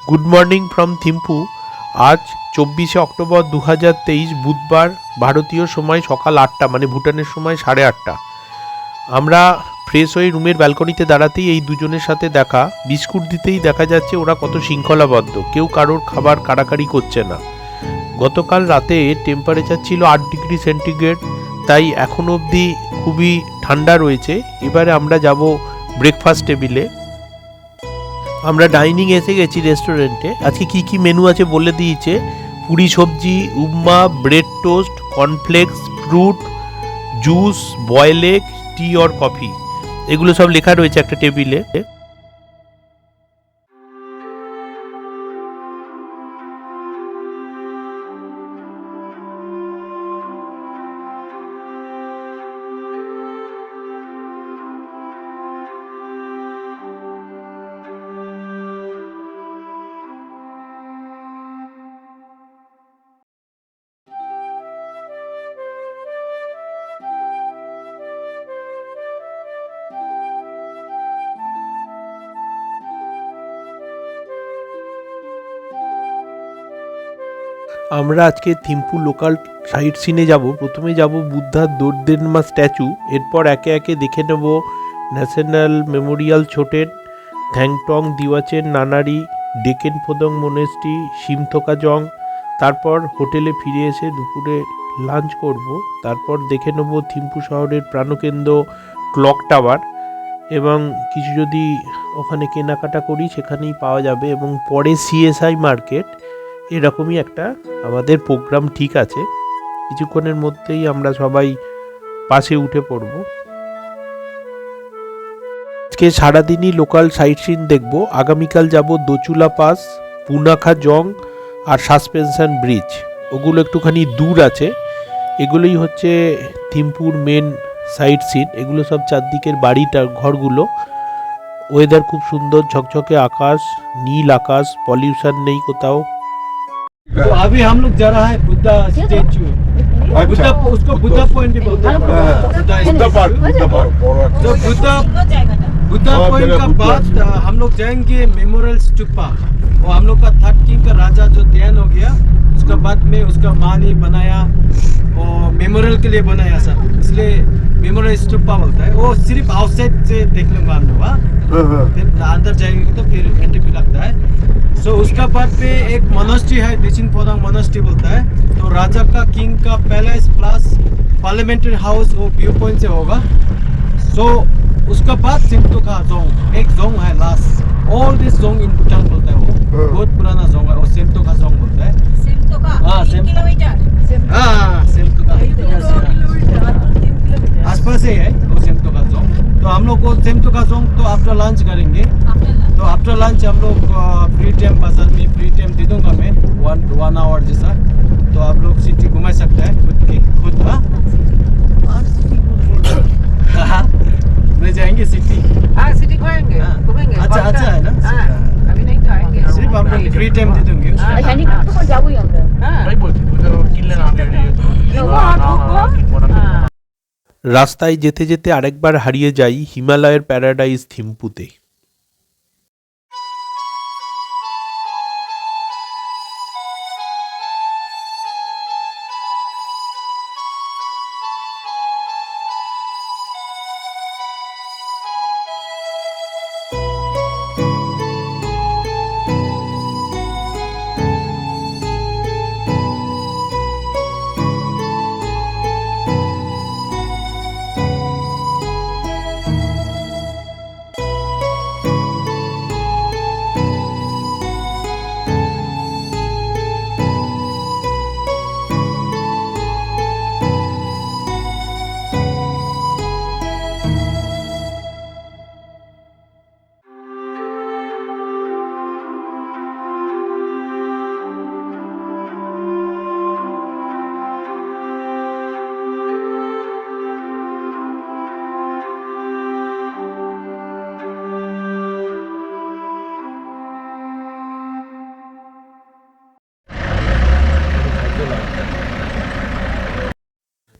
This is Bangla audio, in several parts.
Good morning from Thimphu. আজ 24শে অক্টোবর 2023 বুধবার, ভারতীয় সময় সকাল 8টা, মানে ভুটানের সময় 8:30। আমরা ফ্রেশ হয়ে রুমের ব্যালকনিতে দাঁড়াতেই এই দুজনের সাথে দেখা। বিস্কুট দিতেই দেখা যাচ্ছে ওরা কত শৃঙ্খলাবদ্ধ, কেউ কারোর খাবার কাড়াকাড়ি করছে না। গতকাল রাতে টেম্পারেচার ছিল 8 ডিগ্রি সেন্টিগ্রেড, তাই এখনও অবধি খুবই ঠান্ডা রয়েছে। এবারে আমরা যাব ব্রেকফাস্ট টেবিলে। আমরা ডাইনিং এসে গেছি রেস্টুরেন্টে। আজকে কি কি মেনু আছে বলে দিয়েছে। পুরি সবজি, upma, bread toast, cornflakes, fruit, juice, boiled egg, tea or coffee, এগুলো সব লেখা রয়েছে একটা টেবিলে। আমরা আজকে থিম্পু লোকাল সাইট সিনে যাব। প্রথমে যাব বুদ্ধার দোরদেনমা স্ট্যাচু, এরপর একে একে দেখে নেব ন্যাশনাল মেমোরিয়াল ছোটেন, থ্যাংটং দিওয়াচেন নানারি, ডেকেন ফোদং মনেস্ট্রি, সিমথোকাজং। তারপর হোটেলে ফিরে এসে দুপুরে লাঞ্চ করব। তারপর দেখে নেব থিম্পু শহরের প্রাণকেন্দ্র ক্লক টাওয়ার, এবং কিছু যদি ওখানে কেনাকাটা করি সেখানেই পাওয়া যাবে, এবং পরে সিএসআই মার্কেট। এরকমই একটা আমাদের প্রোগ্রাম ঠিক আছে। কিছুক্ষণের মধ্যেই আমরা সবাই পাশে উঠে পড়ব। আজকে সারাদিনই লোকাল সাইট সিন দেখব। আগামীকাল যাব দোচুলা পাস, পুনাখা জং আর সাসপেনশন ব্রিজ। ওগুলো একটুখানি দূর আছে। এগুলোই হচ্ছে থিম্পুর মেন সাইট সিন। এগুলো সব চারদিকের বাড়িটা, ঘরগুলো। ওয়েদার খুব সুন্দর, ঝকঝকে আকাশ, নীল আকাশ, পলিউশন নেই কোথাও। तो अभी हम लोग जा रहा है बुद्धा स्टेचू। बुद्धा, उसको बुद्धा पॉइंट भी बोलते हैं। तो बुद्धा पॉइंट का बाद हम लोग जाएंगे मेमोरियल स्टूपा। वो हम लोग का थर्ड किंग का राजा जो ध्यान हो गया, उसका बाद में उसका माँ ने बनाया और मेमोरियल के लिए बनाया सर, इसलिए मेमोरियल स्टूपा बोलता है। वो सिर्फ आउटसाइड से देख लूंगा हम लोग। फिर अंदर जाएंगे तो फिर एंट्री भी लगता है। सो उसका बाद में एक मोनास्ट्री है, दिचिन फोदांग मोनास्ट्री बोलता है। तो राजा का किंग का पैलेस प्लस पार्लियामेंट्री हाउस वो व्यू पॉइंट से होगा। सो उसका बाद सिम्तो का जोंग, एक जोंग है लास्ट। ऑल दिस जोंग इन भूटान बोलता है। वो बहुत पुराना जोंग है, वो सिम्तो का जोंग बोलता है। हाँ, 3 किलोमीटर। हाँ, सिम्तो का आसपास ही है वो सिम्तो का जोंग। तो हम लोग को सिम्तो का जोंग तो आफ्टर लंच करेंगे। तो आफ्टर लंच हम लोग फ्री टाइम बाजार में फ्री टाइम दे दूंगा मैं, 1 आवर जैसा। तो आप लोग सिटी घुमा सकते हैं खुद। हाँ, ले जाएंगे सिटी। सिटी घूमेंगे। अच्छा है ना। अभी नहीं तो आएंगे। सिर्फ हम लोग फ्री टाइम दे देंगे। हेलीकॉप्टर जाओ अंदर। রাস্তায় যেতে যেতে আরেকবার হারিয়ে যাই হিমালয়ের প্যারাডাইস থিম্পুতে।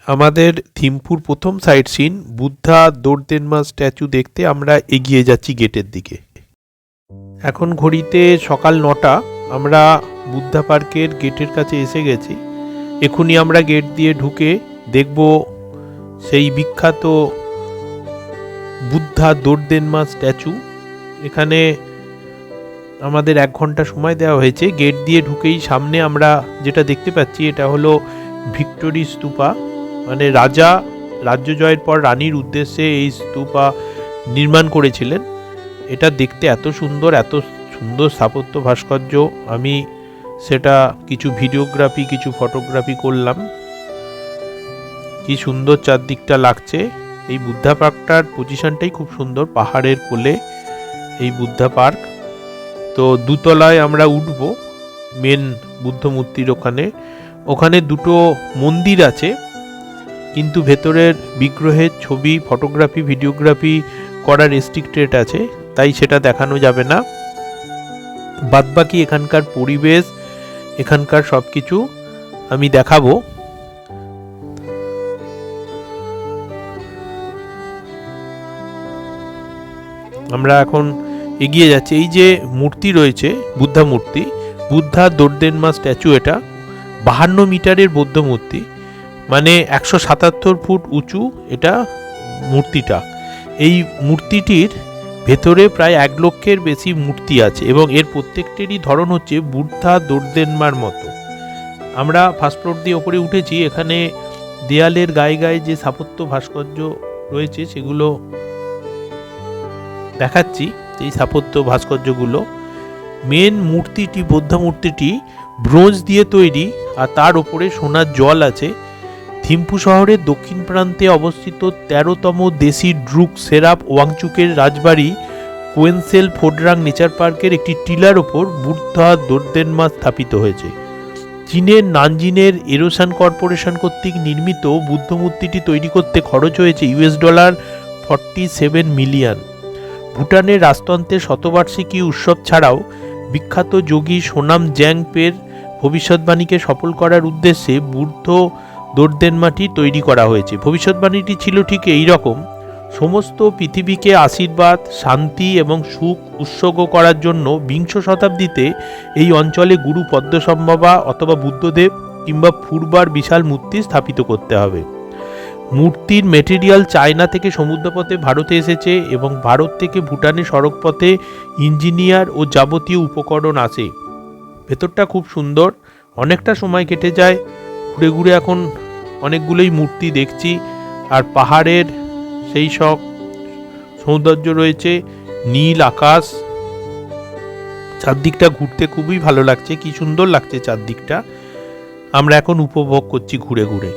আমাদের থিম্পুর প্রথম সাইট সিন বুদ্ধা দোরদেনমা স্ট্যাচু দেখতে আমরা এগিয়ে যাচ্ছি গেটের দিকে। এখন ঘড়িতে সকাল 9টা। আমরা বুদ্ধা পার্কের গেটের কাছে এসে গেছি। এখনই আমরা গেট দিয়ে ঢুকে দেখব সেই বিখ্যাত বুদ্ধা দোরদেনমা স্ট্যাচু। এখানে আমাদের 1 ঘন্টা সময় দেওয়া হয়েছে। গেট দিয়ে ঢুকেই সামনে আমরা যেটা দেখতে পাচ্ছি এটা হলো ভিক্টোরি স্তূপা, মানে রাজা রাজ্য জয়ের পর রানীর উদ্দেশ্যে এই স্তূপা নির্মাণ করেছিলেন। এটা দেখতে এত সুন্দর স্থাপত্য ভাস্কর্য, আমি সেটা কিছু ভিডিওগ্রাফি কিছু ফটোগ্রাফি করলাম। কি সুন্দর চারদিকটা লাগছে। এই বুদ্ধা পার্কটার পজিশনটাই খুব সুন্দর, পাহাড়ের কোলে এই বুদ্ধা পার্ক। তো দুতলায় আমরা উঠব মেন বুদ্ধ মূর্তির ওখানে দুটো মন্দির আছে, কিন্তু ভেতরের বিগ্রহের ছবি ফটোগ্রাফি ভিডিওগ্রাফি করা রেস্ট্রিক্টেড আছে, তাই সেটা দেখানো যাবে না। বাদবাকি এখানকার পরিবেশ এখানকার সব কিছু আমি দেখাবো। আমরা এখন এগিয়ে যাচ্ছি। এই যে মূর্তি রয়েছে বুদ্ধা মূর্তি, বুদ্ধা দোরদেনমা স্ট্যাচু, এটা 52 মিটারের বৌদ্ধ মূর্তি, মানে 177 ফুট উঁচু এটা মূর্তিটা। এই মূর্তিটির ভেতরে প্রায় 1 লক্ষের বেশি মূর্তি আছে এবং এর প্রত্যেকটিরই ধরন হচ্ছে বুদ্ধা দোরদেনমার মতো। আমরা ফার্স্ট ফ্লোর দিয়ে ওপরে উঠেছি। এখানে দেয়ালের গায়ে গায়ে যে স্থাপত্য ভাস্কর্য রয়েছে সেগুলো দেখাচ্ছি। এই স্থাপত্য ভাস্কর্যগুলো, মেন মূর্তিটি বৌদ্ধ মূর্তিটি ব্রোঞ্জ দিয়ে তৈরি আর তার উপরে সোনার জল আছে। থিম্পু শহরের দক্ষিণ প্রান্তে অবস্থিত 13তম দেশি ড্রুক সেরাপ ওয়াংচুকের রাজবাড়ি কোয়েনসেল ফোডরাং নেচার পার্কের একটি টিলার ওপর বুদ্ধা দোরদেনমা স্থাপিত হয়েছে। চীনের নানজিনের এরোশন কর্পোরেশন কর্তৃক নির্মিত বুদ্ধ মূর্তিটি তৈরি করতে খরচ হয়েছে $47 মিলিয়ন। ভুটানের রাজতন্ত্রের শতবার্ষিকী উৎসব ছাড়াও বিখ্যাত যোগী সোনাম জ্যাংপের ভবিষ্যৎবাণীকে সফল করার উদ্দেশ্যে বুদ্ধ দোরদেনমাটি তৈরি করা হয়েছে। ভবিষ্যৎবাণীটি ছিল ঠিক এই রকম: সমস্ত পৃথিবীকে আশীর্বাদ, শান্তি এবং সুখ উৎসর্গ করার জন্য 20 শতাব্দীতে এই অঞ্চলে গুরু পদ্মসম্ভবা অথবা বুদ্ধদেব কিংবা পূর্বার বিশাল মূর্তি স্থাপিত করতে হবে। মূর্তির মেটেরিয়াল চায়না থেকে সমুদ্রপথে ভারতে এসেছে এবং ভারত থেকে ভুটানে সড়কপথে ইঞ্জিনিয়ার ও যাবতীয় উপকরণ আসে। ভেতরটা খুব সুন্দর, অনেকটা সময় কেটে যায় ঘুরে ঘুরে। এখন অনেকগুলোই মূর্তি দেখছি আর পাহাড়ের সেই সব সৌন্দর্য রয়েছে, নীল আকাশ, চারদিকটা ঘুরতে খুবই ভালো লাগছে। কি সুন্দর লাগছে চারদিকটা, আমরা এখন উপভোগ করছি ঘুরে ঘুরে।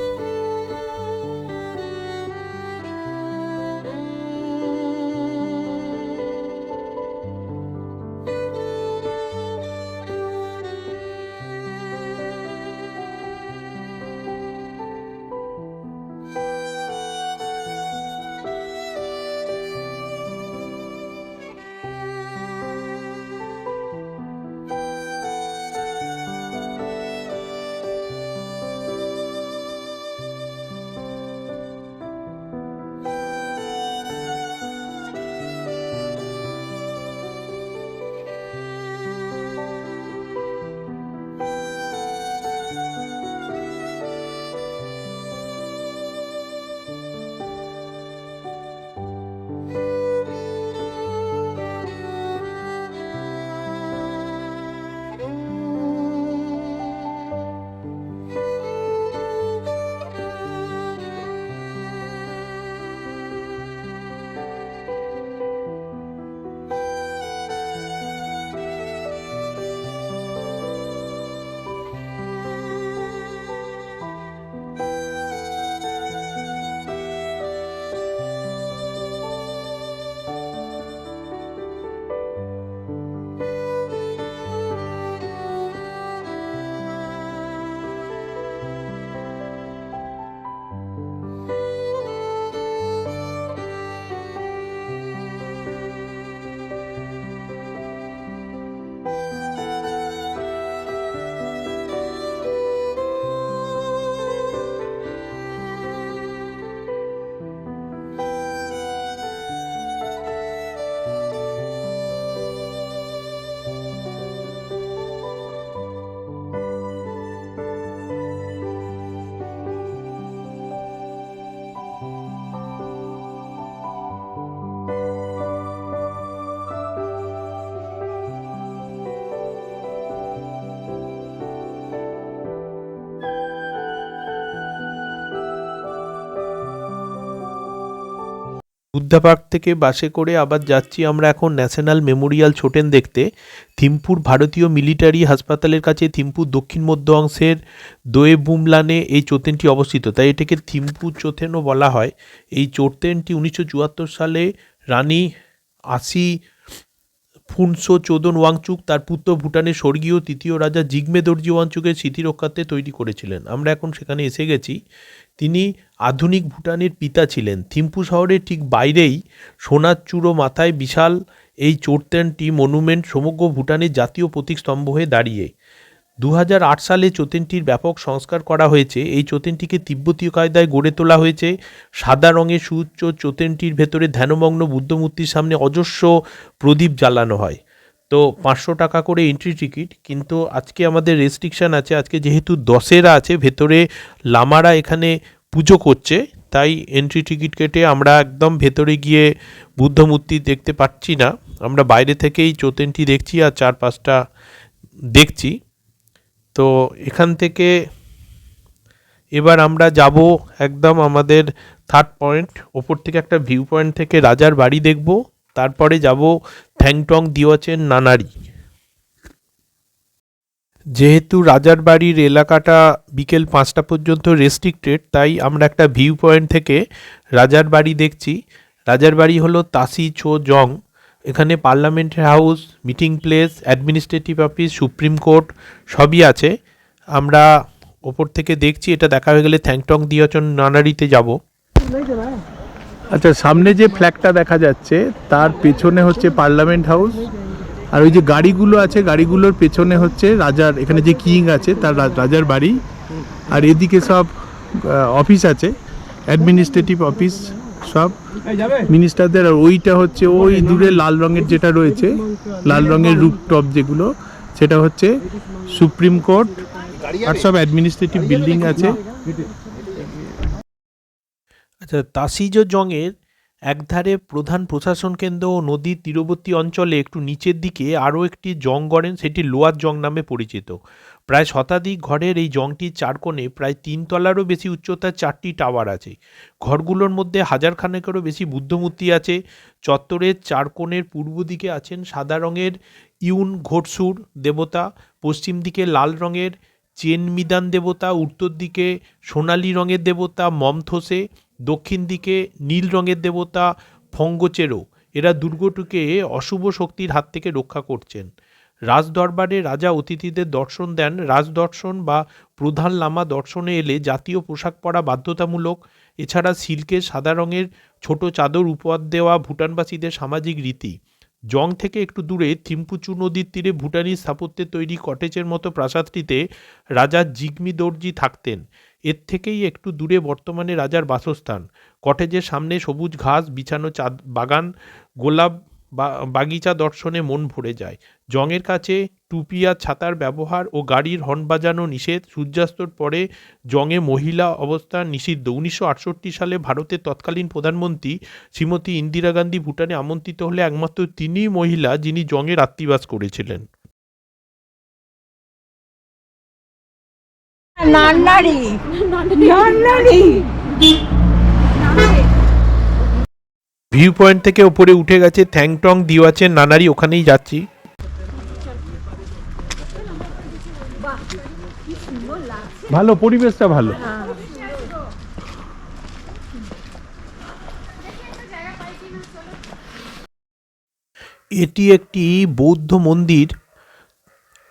বুদ্ধা পার্ক থেকে বাসে করে আবার যাচ্ছি আমরা এখন ন্যাশনাল মেমোরিয়াল ছোটেন দেখতে। থিম্পুর ভারতীয় মিলিটারি হাসপাতালের কাছে থিম্পুর দক্ষিণ মধ্য অংশের দোয়েবুমলানে এই চোতেনটি অবস্থিত, তাই এটাকে থিম্পু চোথেনও বলা হয়। এই চোতেনটি 1974 সালে রানী আসি ফুনসো চোদন ওয়াংচুক তার পুত্র ভুটানের স্বর্গীয় তৃতীয় রাজা জিগমে দর্জি ওয়াংচুকের স্মৃতি রক্ষার্থে তৈরি করেছিলেন। আমরা এখন সেখানে এসে গেছি। তিনি আধুনিক ভুটানের পিতা ছিলেন। থিম্পু শহরের ঠিক বাইরেই সোনার চূড়ো মাথায় বিশাল এই চোতেনটি মনুমেন্ট সমগ্র ভুটানের জাতীয় প্রতীক স্তম্ভ হয়ে দাঁড়িয়ে। 2008 সালে চোতেনটির ব্যাপক সংস্কার করা হয়েছে। এই চোতেনটিকে তিব্বতীয় কায়দায় গড়ে তোলা হয়েছে। সাদা রঙের সুউচ্চ চোতেনটির ভেতরে ধ্যানমগ্ন বুদ্ধমূর্তির সামনে অজস্র প্রদীপ জ্বালানো হয়। তো 500 টাকা করে এন্ট্রি টিকিট, কিন্তু আজকে আমাদের রেস্ট্রিকশান আছে। আজকে যেহেতু দশেরা আছে, ভেতরে লামারা এখানে পুজো করছে, তাই এন্ট্রি টিকিট কেটে আমরা একদম ভেতরে গিয়ে বুদ্ধমূর্তি দেখতে পাচ্ছি না। আমরা বাইরে থেকেই চোতেনটি দেখছি আর 4-5টা দেখছি। তো এখান থেকে এবার আমরা যাব একদম আমাদের থার্ড পয়েন্ট। ওপর থেকে একটা ভিউ পয়েন্ট থেকে রাজার বাড়ি দেখব, তারপরে যাব থ্যাংটং দিওয়াচেন নানারি। যেহেতু রাজার বাড়ির এলাকাটা বিকেল 5টা পর্যন্ত রেস্ট্রিক্টেড, তাই আমরা একটা ভিউ পয়েন্ট থেকে রাজার বাড়ি দেখছি। রাজার বাড়ি হলো তাসি ছো জং। এখানে পার্লামেন্টের house, meeting place, administrative office, supreme court সবই আছে। আমরা ওপর থেকে দেখছি। এটা দেখা হয়ে গেলে থ্যাংটং দিওয়াচন নানারিতে যাব। আচ্ছা, সামনে যে ফ্ল্যাগটা দেখা যাচ্ছে তার পেছনে হচ্ছে পার্লামেন্ট হাউস, আর ওই যে গাড়িগুলো আছে গাড়িগুলোর পেছনে হচ্ছে রাজার, এখানে যে কিং আছে তার রাজার বাড়ি। আর এদিকে সব অফিস আছে, অ্যাডমিনিস্ট্রেটিভ অফিস, সব মিনিস্টারদের। আর ওইটা হচ্ছে ওই দূরে লাল রঙের যেটা রয়েছে, লাল রঙের রুফটপ যেগুলো, সেটা হচ্ছে সুপ্রিম কোর্ট। আর সব অ্যাডমিনিস্ট্রেটিভ বিল্ডিং আছে। আচ্ছা, তাসিজো জংয়ের একধারে প্রধান প্রশাসন কেন্দ্র ও নদীর তীরবর্তী অঞ্চলে একটু নিচের দিকে আরও একটি জং গড়েন, সেটি লোয়ার জং নামে পরিচিত। প্রায় শতাধিক ঘরের এই জংটির চার কোণে প্রায় 3 তলারও বেশি উচ্চতার 4টি টাওয়ার আছে। ঘরগুলোর মধ্যে 1000 খানেকেরও বেশি বুদ্ধমূর্তি আছে। চত্বরের চার কোণের পূর্ব দিকে আছেন সাদা রঙের ইউন ঘোটসুর দেবতা, পশ্চিম দিকে লাল রঙের চেনমিদান দেবতা, উত্তর দিকে সোনালি রঙের দেবতা মমথোসে, দক্ষিণ দিকে নীল রঙের দেবতা ফঙ্গোচেরো। এরা দুর্গটিকে অশুভ শক্তির হাত থেকে রক্ষা করছেন। রাজদরবারে রাজা অতিথিদের দর্শন দেন। রাজদর্শন বা প্রধান লামা দর্শনে এলে জাতীয় পোশাক পরা বাধ্যতামূলক। এছাড়া সিল্কের সাদা রঙের ছোট চাদর উপহার দেওয়া ভুটানবাসীদের সামাজিক রীতি। জং থেকে একটু দূরে থিম্পুচু নদীর তীরে ভুটানি স্থাপত্যের তৈরি কটেজের মতো প্রাসাদটিতে রাজা জিগমি দর্জি থাকতেন। এর থেকেই একটু দূরে বর্তমানে রাজার বাসস্থান। কটেজের সামনে সবুজ ঘাস বিছানো বাগান, গোলাপ বাগিচা দর্শনে মন ভরে যায়। জংয়ের কাছে টুপি আর ছাতার ব্যবহার ও গাড়ির হর্ন বাজানো নিষেধ। সূর্যাস্তর পরে জংয়ে মহিলা অবস্থান নিষিদ্ধ। 1968 সালে ভারতের তৎকালীন প্রধানমন্ত্রী শ্রীমতী ইন্দিরা গান্ধী ভুটানে আমন্ত্রিত হলে একমাত্র তিনিই মহিলা যিনি জংয়ে রাত্রিবাস করেছিলেন। নান্নারি নান্নারি ভিউ পয়েন্ট থেকে উপরে উঠে গেছে থ্যাংটং দিওয়াচেন নানারি, ওখানেই যাচ্ছি। ভালো, পরিবেশটা ভালো। এটি একটি বৌদ্ধ মন্দির।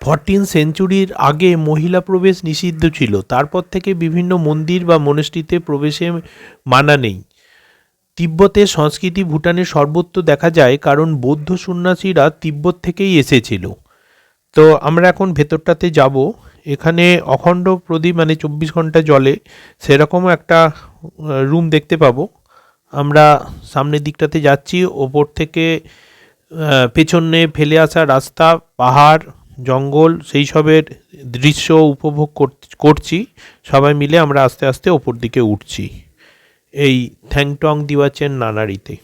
14 সেঞ্চুরির আগে মহিলা প্রবেশ নিষিদ্ধ ছিল। তারপর থেকে বিভিন্ন মন্দির বা মনস্ট্রিতে প্রবেশে মানা নেই। তিব্বতের সংস্কৃতি ভুটানের সর্বত্র দেখা যায়, কারণ বৌদ্ধ সন্ন্যাসীরা তিব্বত থেকেই এসেছিল। তো আমরা এখন ভেতরটাতে যাব। এখানে অখণ্ড প্রদীপ মানে 24 ঘন্টা জ্বলে, সেরকমও একটা রুম দেখতে পাবো। আমরা সামনের দিকটাতে যাচ্ছি। ওপর থেকে পেছনে ফেলে আসা রাস্তা, পাহাড়, জঙ্গল, সেই সবের দৃশ্য উপভোগ করছি। সবাই মিলে আমরা আস্তে আস্তে ওপর দিকে উঠছি এই থ্যাংটং দিওয়াচেন নানারিতে।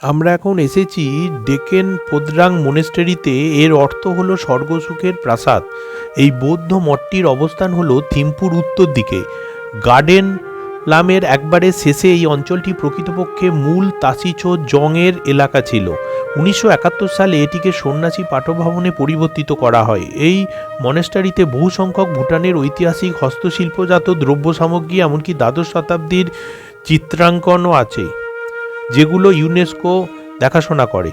আমরা এখন এসেছি ডেকেন পোদ্রাং মনেস্টেরিতে। এর অর্থ হলো স্বর্গসুখের প্রাসাদ। এই বৌদ্ধ মঠটির অবস্থান হলো থিম্পুর উত্তর দিকে। গার্ডেন লামের একবারে শেষে এই অঞ্চলটি প্রকৃতপক্ষে মূল তাসিচো জংয়ের এলাকা ছিল। 1971 সালে এটিকে সন্ন্যাসী পাঠভবনে পরিবর্তিত করা হয়। এই মনেস্টারিতে বহু সংখ্যক ভুটানের ঐতিহাসিক হস্তশিল্পজাত দ্রব্য সামগ্রী, এমনকি দ্বাদশ শতাব্দীর চিত্রাঙ্কনও আছে, যেগুলো ইউনেস্কো দেখাশোনা করে।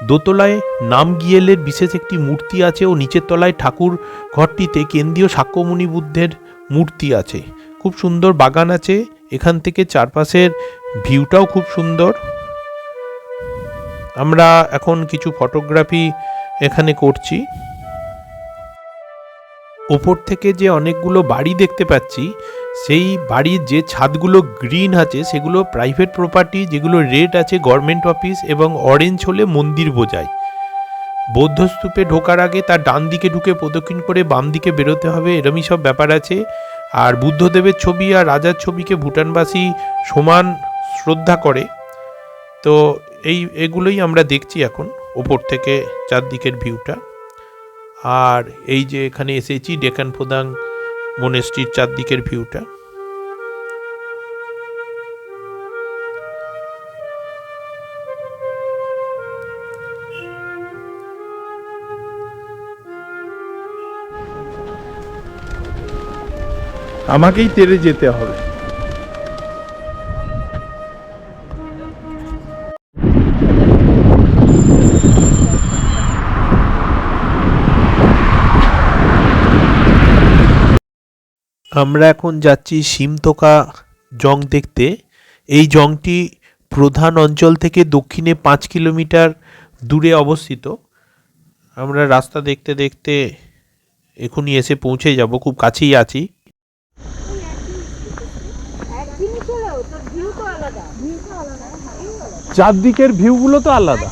দোতলায় নামগিয়েলের বিশেষ একটি মূর্তি আছে ও নিচের তলায় ঠাকুর ঘরটিতে কেন্দ্রীয় শাক্যমুনি বুদ্ধের মূর্তি আছে। খুব সুন্দর বাগান আছে। এখান থেকে চারপাশের ভিউটাও খুব সুন্দর। আমরা এখন কিছু ফটোগ্রাফি এখানে করছি। ওপর থেকে যে অনেকগুলো বাড়ি দেখতে পাচ্ছি, সেই বাড়ির যে ছাদগুলো গ্রিন আছে সেগুলো প্রাইভেট প্রপার্টি, যেগুলো রেড আছে গভর্নমেন্ট অফিস, এবং অরেঞ্জ হলে মন্দির বোঝায়। বৌদ্ধস্তূপে ঢোকার আগে তার ডান দিকে ঢুকে প্রদক্ষিণ করে বাম দিকে বেরোতে হবে, এরমই সব ব্যাপার আছে। আর বুদ্ধদেবের ছবি আর রাজার ছবিকে ভুটানবাসী সমান শ্রদ্ধা করে। তো এগুলোই আমরা দেখছি এখন ওপর থেকে চারদিকের ভিউটা। আর এই যে এখানে এসেছি ডেকান পোদ্রাং মনেস্ট্রির চারদিকের ভিউটা। আমাকেই তেড়ে যেতে হবে। আমরা এখন যাচ্ছি সিমতোকা জং দেখতে। এই জংটি প্রধান অঞ্চল থেকে দক্ষিণে 5 কিলোমিটার দূরে অবস্থিত। আমরা রাস্তা দেখতে দেখতে এখনই এসে পৌঁছে যাব, খুব কাছেই আছি। চারদিকের ভিউগুলো তো আলাদা।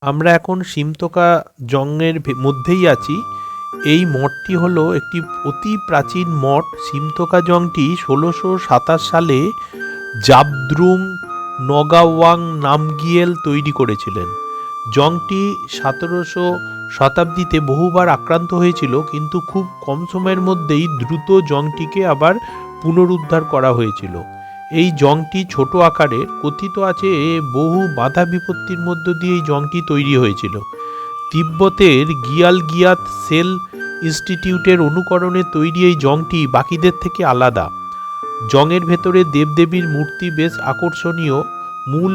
আমরা এখন সিমতোকা জংয়ের মধ্যেই আছি। এই মঠটি হলো একটি অতি প্রাচীন মঠ। সিমতোকা জংটি 1627 সালে জাবদ্রুং নগাওয়াং নামগিয়েল তৈরি করেছিলেন। জংটি 1700 শতাব্দীতে বহুবার আক্রান্ত হয়েছিল, কিন্তু খুব কম সময়ের মধ্যেই দ্রুত জংটিকে আবার পুনরুদ্ধার করা হয়েছিল। এই জংটি ছোট আকারের, কথিত আছে বহু বাধা বিপত্তির মধ্য দিয়ে এই জংটি তৈরি হয়েছিল। তিব্বতের গিয়ালগিয়াত সেল ইনস্টিটিউটের অনুকরণে তৈরি এই জংটি বাকিদের থেকে আলাদা। জংয়ের ভেতরে দেবদেবীর মূর্তি বেশ আকর্ষণীয়। মূল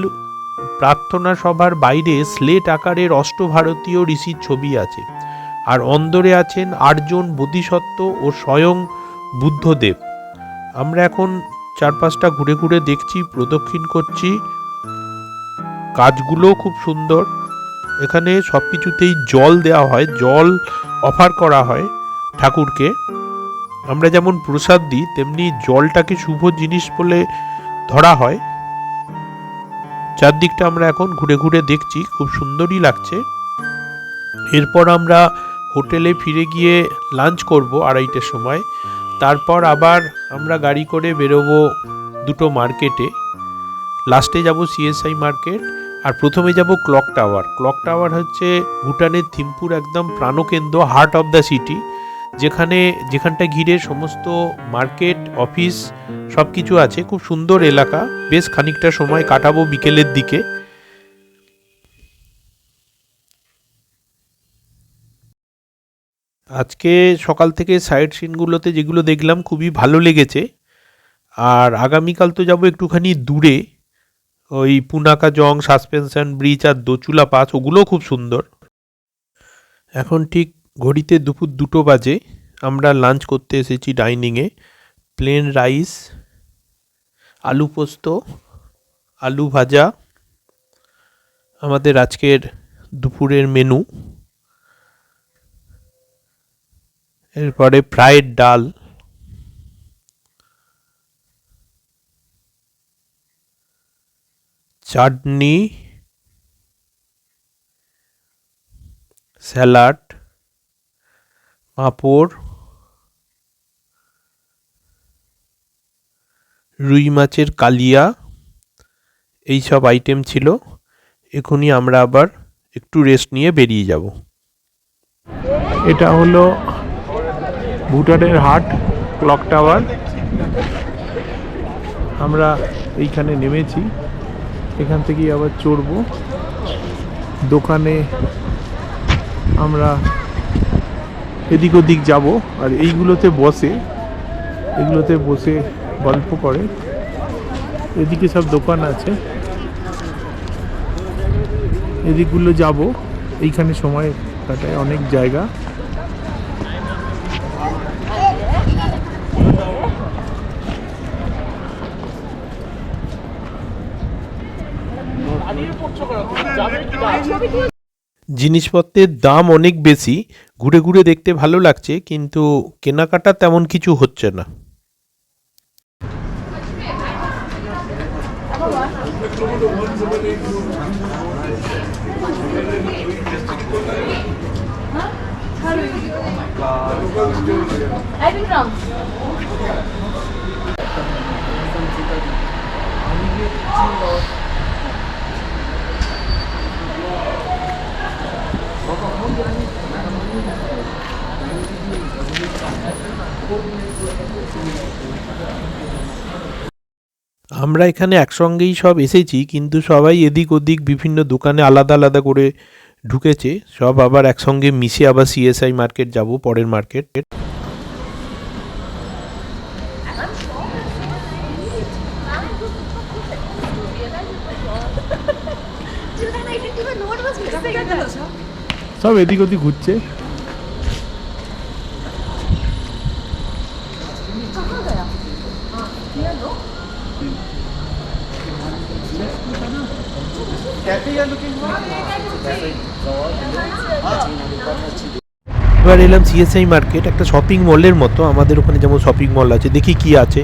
প্রার্থনা সভার বাইরে স্লেট আকারের অষ্টভারতীয় ঋষির ছবি আছে, আর অন্দরে আছেন 8 জন বোধিসত্ত্ব ও স্বয়ং বুদ্ধদেব। আমরা এখন চারপাশটা ঘুরে ঘুরে দেখছি, প্রদক্ষিণ করছি। কাজগুলোও খুব সুন্দর। এখানে সব কিছুতেই জল দেওয়া হয়, জল অফার করা হয় ঠাকুরকে। আমরা যেমন প্রসাদ দিই, তেমনি জলটাকে শুভ জিনিস বলে ধরা হয়। চারদিকটা আমরা এখন ঘুরে ঘুরে দেখছি, খুব সুন্দরই লাগছে। এরপর আমরা হোটেলে ফিরে গিয়ে লাঞ্চ করব 2:30টার সময়। তারপর আবার আমরা গাড়ি করে বেরোবো দুটো মার্কেটে। লাস্টে যাব সিএসআই মার্কেট, আর প্রথমে যাব ক্লক টাওয়ার। ক্লক টাওয়ার হচ্ছে ভুটানের থিম্পুর একদম প্রাণকেন্দ্র, হার্ট অফ দ্য সিটি, যেখানটা ঘিরে সমস্ত মার্কেট, অফিস সব কিছু আছে। খুব সুন্দর এলাকা, বেশ খানিকটা সময় কাটাবো বিকেলের দিকে। আজকে সকাল থেকে সাইট সিনগুলোতে যেগুলো দেখলাম খুবই ভালো লেগেছে। আর আগামীকাল তো যাব একটুখানি দূরে, ওই পুনাকা জং, সাসপেনশন ব্রিজ আর দোচুলা পাস, ওগুলোও খুব সুন্দর। এখন ঠিক ঘড়িতে দুপুর 2টো বাজে। আমরা লাঞ্চ করতে এসেছি ডাইনিংয়ে। প্লেন রাইস, আলু পোস্ত, আলু ভাজা আমাদের আজকের দুপুরের মেনু। এরপরে ফ্রাইড ডাল, চাটনি, স্যালাড, পাঁপড়, রুই মাছের কালিয়া, এই সব আইটেম ছিল। এখনই আমরা আবার একটু রেস্ট নিয়ে বেরিয়ে যাব। এটা হলো ভুটানের হাট, ক্লক টাওয়ার। আমরা এইখানে নেমেছি, এখান থেকেই আবার চড়বো। দোকানে আমরা এদিক ওদিক যাব, আর এগুলোতে বসে গল্প করে। এদিকে সব দোকান আছে, এদিকগুলো যাব। এইখানে সময় কাটায় অনেক জায়গা। জিনিসপত্রের দাম অনেক বেশি, ঘুরে ঘুরে দেখতে ভালো লাগছে, কিন্তু কেনাকাটা তেমন কিছু হচ্ছে না। আমরা এখানে একসঙ্গেই সব এসেছি, কিন্তু সবাই এদিক ওদিক বিভিন্ন দোকানে আলাদা আলাদা করে ঢুকেছে। সব আবার একসঙ্গে মিশে আবার সিএসআই মার্কেট যাব, পরের মার্কেট। সব এদিক ওদিক ঘুরছে। এবার এলাম সিএসআই মার্কেট, একটা শপিং মলের মতো। আমাদের ওখানে যেমন শপিং মল আছে, দেখি কি আছে।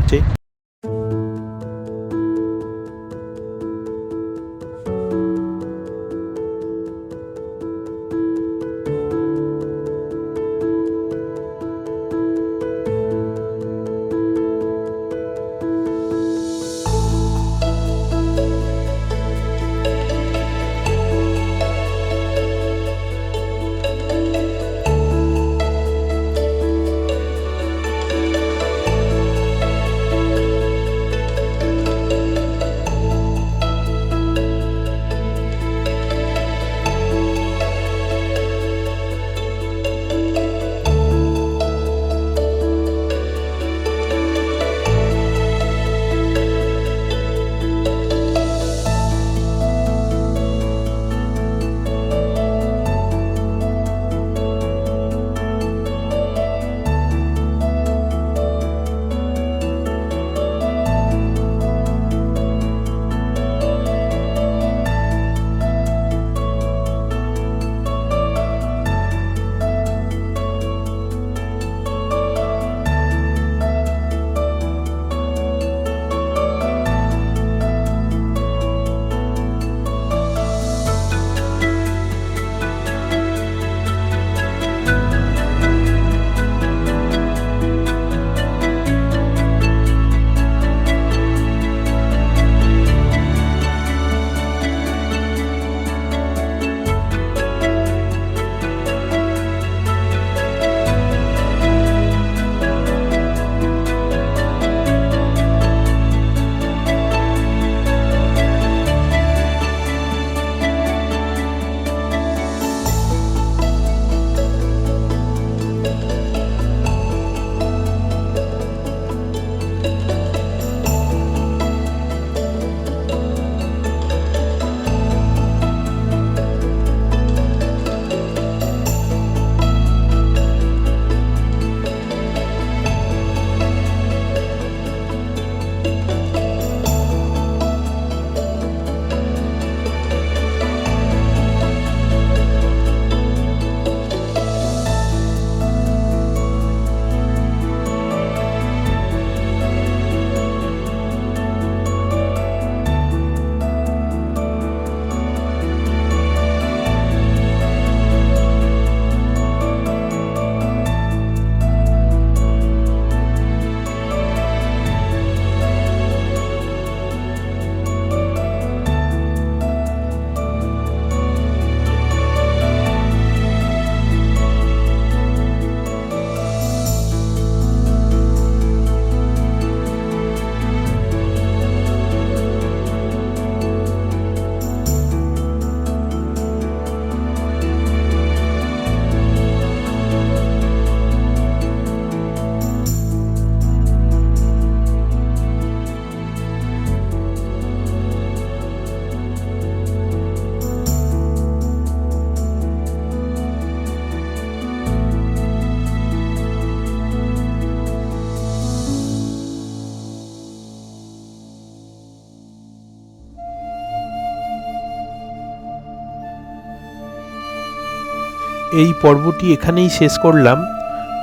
এই পর্বটি এখানেই শেষ করলাম।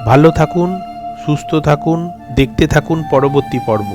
ভালো থাকুন, সুস্থ থাকুন, দেখতে থাকুন পরবর্তী পর্ব।